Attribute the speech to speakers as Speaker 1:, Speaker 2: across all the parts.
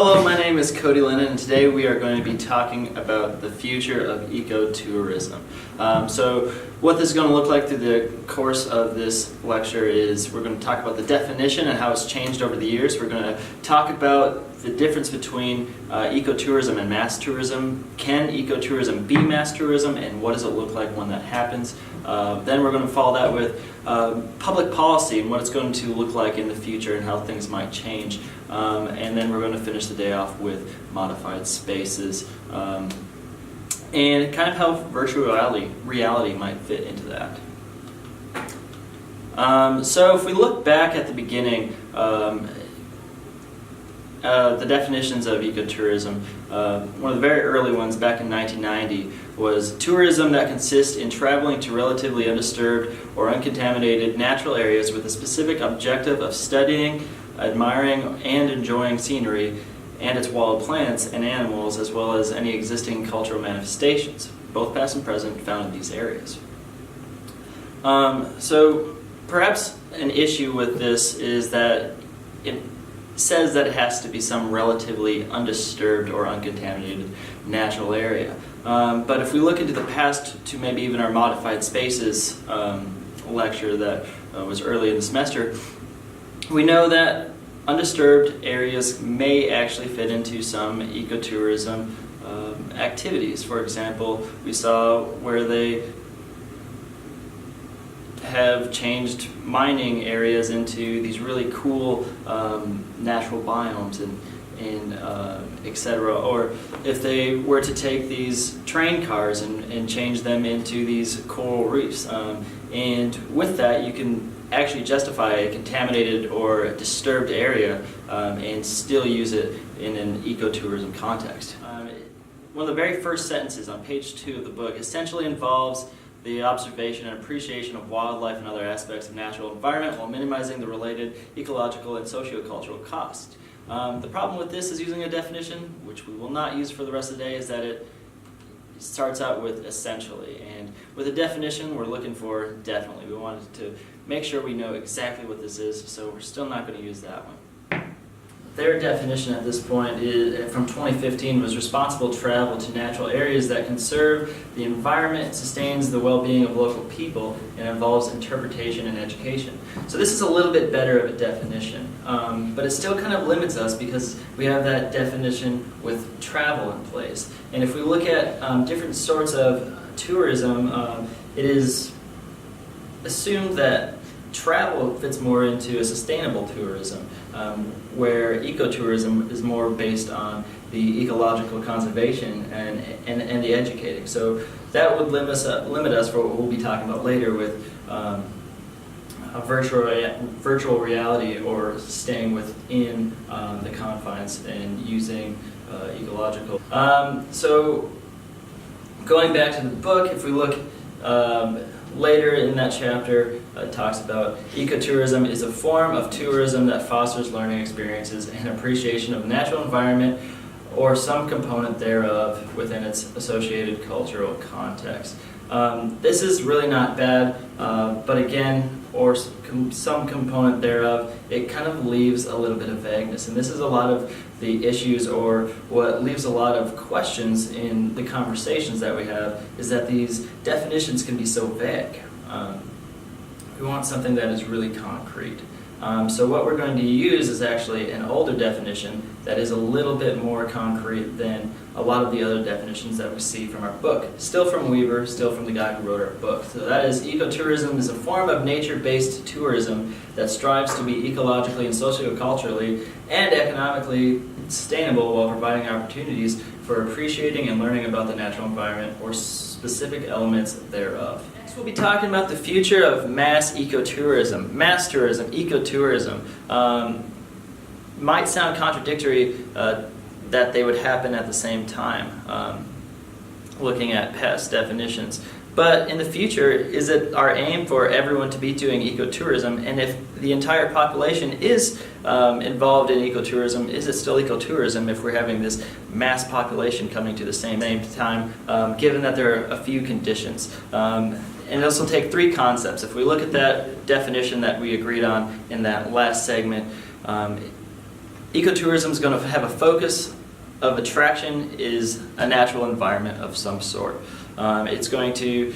Speaker 1: Hello, my name is Cody Lennon, and today we are going to be talking about the future of ecotourism. So what this is going to look like through the course of this lecture is we're going to talk about the definition and how it's changed over the years. We're going to talk about the difference between ecotourism and mass tourism. Can ecotourism be mass tourism, and what does it look like when that happens? Then we're going to follow that with public policy and what it's going to look like in the future and how things might change. And then we're going to finish the day off with modified spaces and kind of how virtual reality might fit into that. So if we look back at the beginning, the definitions of ecotourism, one of the very early ones back in 1990 was tourism that consists in traveling to relatively undisturbed or uncontaminated natural areas with a specific objective of studying, admiring, and enjoying scenery and its wild plants and animals, as well as any existing cultural manifestations, both past and present, found in these areas. So perhaps an issue with this is that it says that it has to be some relatively undisturbed or uncontaminated natural area. But if we look into the past to maybe even our modified spaces lecture that was early in the semester, we know that undisturbed areas may actually fit into some ecotourism activities. For example, we saw where they have changed mining areas into these really cool natural biomes and etc. Or if they were to take these train cars and change them into these coral reefs. And with that, you can actually justify a contaminated or disturbed area and still use it in an ecotourism context. One of the very first sentences on page 2 of the book essentially involves the observation and appreciation of wildlife and other aspects of natural environment while minimizing the related ecological and sociocultural cost. The problem with this is using a definition, which we will not use for the rest of the day, is that it starts out with essentially. And with a definition, we're looking for definitely. We wanted to make sure we know exactly what this is, so we're still not going to use that one. Their definition at this point is, from 2015, was responsible travel to natural areas that conserve the environment, sustains the well-being of local people, and involves interpretation and education. So this is a little bit better of a definition, but it still kind of limits us because we have that definition with travel in place. And if we look at different sorts of tourism, it is assumed that travel fits more into a sustainable tourism, where ecotourism is more based on the ecological conservation and the educating. So that would limit us for what we'll be talking about later with a virtual reality or staying within the confines and using ecological. So going back to the book, if we look later in that chapter, it talks about ecotourism is a form of tourism that fosters learning experiences and appreciation of the natural environment or some component thereof within its associated cultural context. This is really not bad, but again, or some component thereof, it kind of leaves a little bit of vagueness. And this is a lot of the issues, or what leaves a lot of questions in the conversations that we have, is that these definitions can be so vague. We want something that is really concrete. So what we're going to use is actually an older definition that is a little bit more concrete than a lot of the other definitions that we see from our book. Still from Weaver, still from the guy who wrote our book. So that is, ecotourism is a form of nature-based tourism that strives to be ecologically and socioculturally and economically sustainable while providing opportunities for appreciating and learning about the natural environment or specific elements thereof. Next, we'll be talking about the future of mass ecotourism. Mass tourism, ecotourism. Might sound contradictory that they would happen at the same time, looking at past definitions. But in the future, is it our aim for everyone to be doing ecotourism? And if the entire population is involved in ecotourism, is it still ecotourism if we're having this mass population coming to the same time, given that there are a few conditions? And this will take 3 concepts. If we look at that definition that we agreed on in that last segment, ecotourism is going to have a focus of attraction is a natural environment of some sort. It's going to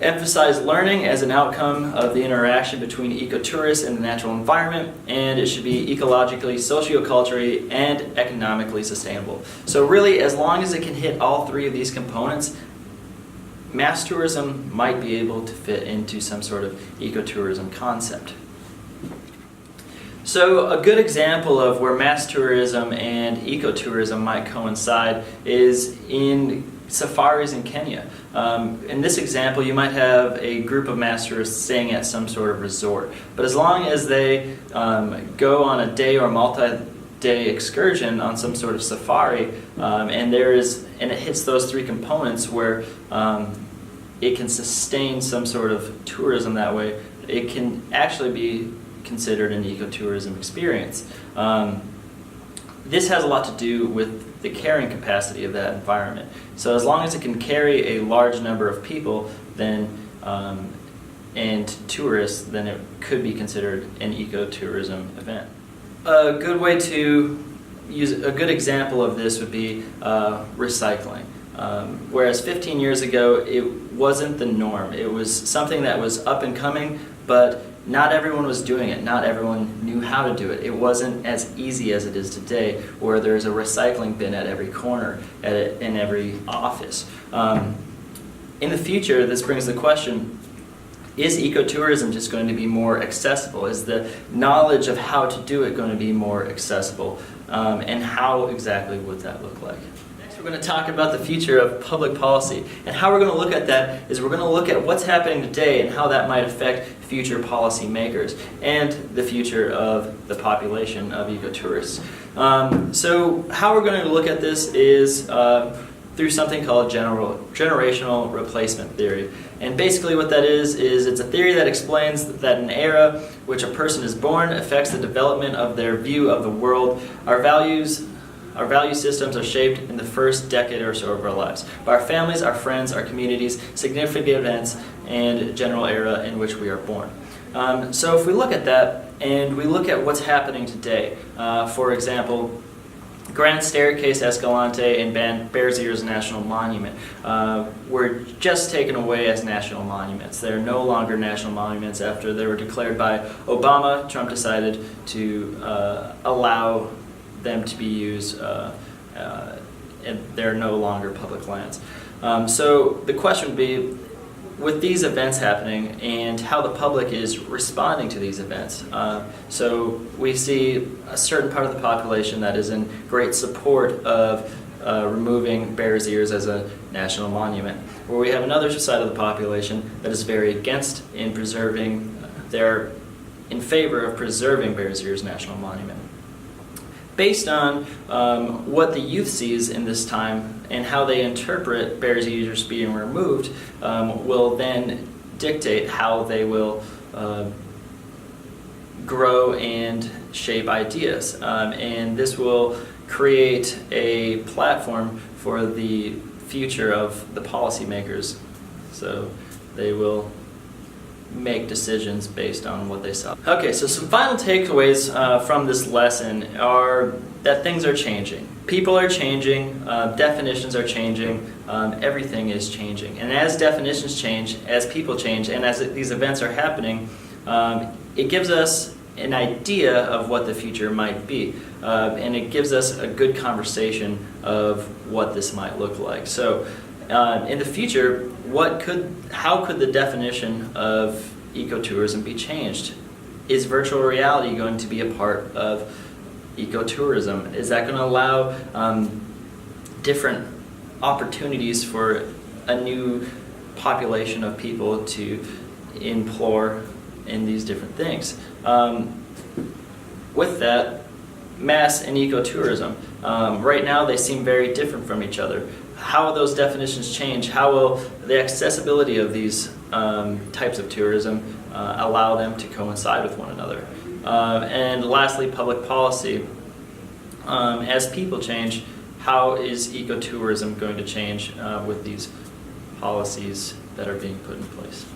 Speaker 1: emphasize learning as an outcome of the interaction between ecotourists and the natural environment, and it should be ecologically, socioculturally, and economically sustainable. So really, as long as it can hit all three of these components, mass tourism might be able to fit into some sort of ecotourism concept. So a good example of where mass tourism and ecotourism might coincide is in safaris in Kenya. In this example, you might have a group of mass tourists staying at some sort of resort. But as long as they go on a day or multi-day excursion on some sort of safari, and it hits those three components where it can sustain some sort of tourism that way, it can actually be considered an ecotourism experience. This has a lot to do with the carrying capacity of that environment. So as long as it can carry a large number of people, then and tourists, then it could be considered an ecotourism event. A good way to use a good example of this would be recycling. Whereas 15 years ago, it wasn't the norm. It was something that was up and coming, but not everyone was doing it. Not everyone knew how to do it. It wasn't as easy as it is today, where there's a recycling bin at every corner, in every office. In the future, this brings the question, is ecotourism just going to be more accessible? Is the knowledge of how to do it going to be more accessible? And how exactly would that look like? We're going to talk about the future of public policy, and how we're going to look at that is we're going to look at what's happening today and how that might affect future policy makers and the future of the population of ecotourists. So how we're going to look at this is through something called generational replacement theory. And basically what that is it's a theory that explains that an era which a person is born affects the development of their view of the world. Our value systems are shaped in the first decade or so of our lives by our families, our friends, our communities, significant events, and general era in which we are born. So if we look at that and we look at what's happening today, for example, Grand Staircase Escalante and Bears Ears National Monument were just taken away as national monuments. They're no longer national monuments after they were declared by Obama. Trump decided to allow them to be used, and they're no longer public lands. So the question would be, with these events happening and how the public is responding to these events. So we see a certain part of the population that is in great support of removing Bears Ears as a national monument, where we have another side of the population that is very against in preserving, they're in favor of preserving Bears Ears National Monument. Based on what the youth sees in this time and how they interpret Bears Ears being removed will then dictate how they will grow and shape ideas. And this will create a platform for the future of the policymakers. So they will make decisions based on what they saw. Okay, so some final takeaways from this lesson are that things are changing. People are changing, definitions are changing, everything is changing. And as definitions change, as people change, and as these events are happening, it gives us an idea of what the future might be. And it gives us a good conversation of what this might look like. So in the future, how could the definition of ecotourism be changed? Is virtual reality going to be a part of ecotourism? Is that going to allow different opportunities for a new population of people to implore in these different things? With that, mass and ecotourism. Right now they seem very different from each other. How will those definitions change? How will the accessibility of these types of tourism allow them to coincide with one another? And lastly, public policy. As people change, how is ecotourism going to change with these policies that are being put in place?